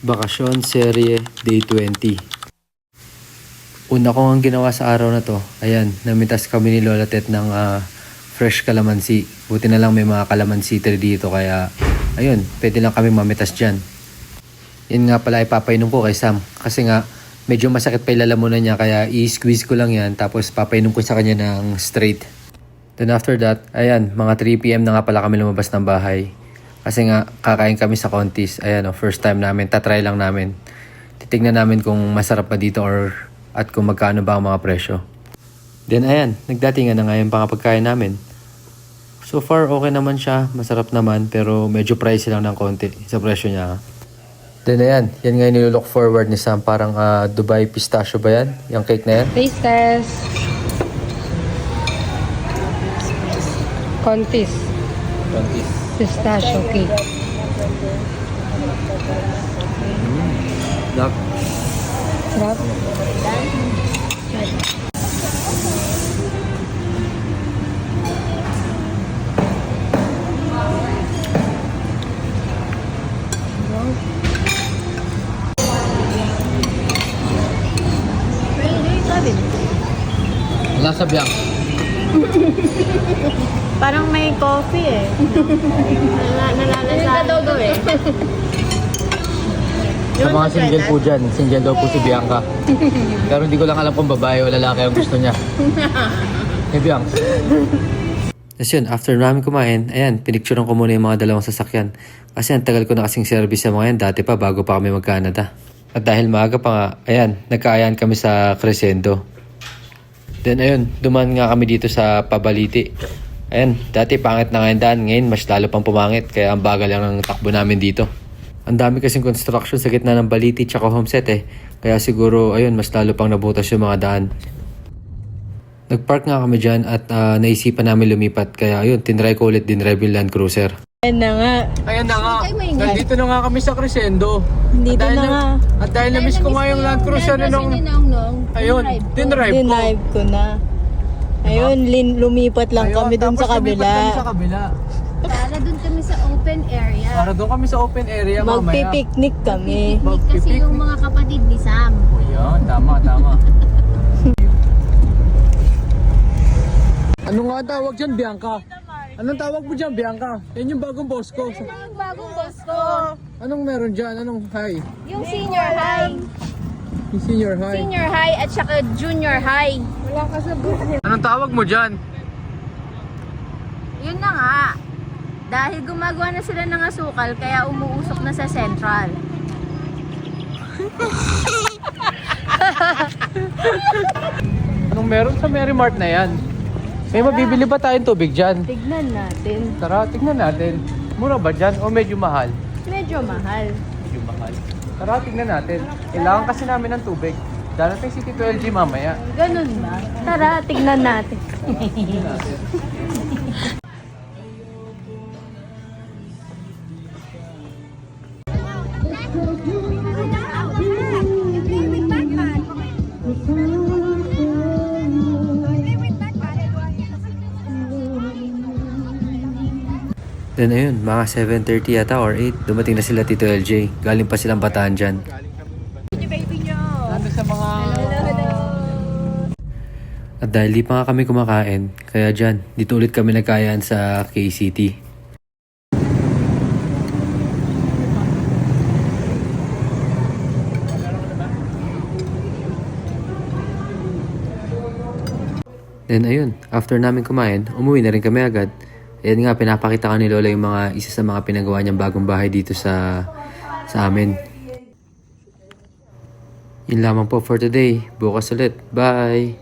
Bakasyon Serye Day 20. Una ko ang ginawa sa araw na to, ayan, namitas kami ni Lola Tet ng fresh kalamansi. Buti na lang may mga kalamansi tree dito kaya ayun, pwede lang kami mamitas dyan. Yan nga pala ipapainom ko kay Sam kasi nga medyo masakit pa yung lalamunan niya kaya i-squeeze ko lang yan tapos papainom ko sa kanya ng straight. Then after that, ayan, mga 3 PM na nga pala kami lumabas ng bahay. Kasi nga, kakain kami sa Contis. Ayan, first time namin. Tatry lang namin. Titignan namin kung masarap pa dito at kung magkano ba ang mga presyo. Then ayan, nagdatingan na nga yung pangapagkain namin. So far, okay naman siya. Masarap naman. Pero medyo pricey lang ng konti sa presyo niya. Then ayan, yan nga yung nilook forward ni Sam. Parang Dubai pistachio ba yan? Yung cake na yan? Taste test. Contis. Pistachio cake. Duck. Sarap. Lasa biyang. Parang may coffee eh. Nalalasahan ko eh. Sa mga single po dyan, single daw po si Bianca. Pero hindi ko lang alam kung babae o lalaki ang gusto niya. Hey Bianca. Tapos yun, after namin kumain, ayan, pinicturean ko muna yung mga dalawang sasakyan. Kasi ang tagal ko na kasing service sa mga yan, dati pa bago pa kami mag-Canada. At dahil maaga pa nga, ayan, nagkaayaan kami sa Crescendo. Then ayun, duman nga kami dito sa Pabaliti. Ayan, dati pangit na nga yung daan, ngayon mas lalo pang pumangit, kaya ang bagal lang ng takbo namin dito. Ang dami kasing construction sa gitna ng Baliti tsaka Homestead eh, kaya siguro ayun, mas lalo pang nabutas yung mga daan. Nagpark nga kami dyan at naisipan namin lumipat, kaya ayun, tinry ko ulit din drive yung Land Cruiser. Ayan na nga. Ayan na nga, nandito na nga kami sa Crescendo. Dito na nga. At dahil na-miss ko nga yung Land Cruiser na nung... Ayun, dinrive ko. Dinlive ko na. Ayun, lumipat lang kami dun sa kabila. Para doon kami sa open area. Para doon kami sa open area mamaya. Magpipiknik kami. Picnic kasi yung mga kapatid ni Sam. O yan, tama. Ano nga tawag dyan, Bianca? Anong tawag mo dyan, Bianca? Yan yung bagong boss ko. Yung bagong boss ko. Anong meron dyan? Anong high? Yung senior high. Yung senior high. Senior high at saka junior high. Anong tawag mo dyan? Yun na nga. Dahil gumagawa na sila ng asukal, kaya umuusok na sa central. Anong meron sa Mary Mart na yan? May mabibili ba tayong tubig dyan? Tignan natin. Tara, tignan natin. Mura ba dyan o medyo mahal? Medyo mahal. Medyo mahal. Tara, tignan natin. Kailangan kasi namin ng tubig. Darating si Tito LG mamaya. Ganun ba? Tara, tignan natin. Tignan natin. Then ayun, mga 7:30 yata or 8, dumating na sila Tito LJ. Galing pa silang Bataan dyan. Nandun sa mga... At dahil di pa nga kami kumakain, kaya dyan, dito ulit kami nagkayaan sa KCT. Then ayun, after namin kumain, umuwi na rin kami agad. Ayan nga, pinapakita ka ni Lola yung isa sa mga pinagawa niyang bagong bahay dito sa amin. Yun lamang po for today. Bukas ulit. Bye!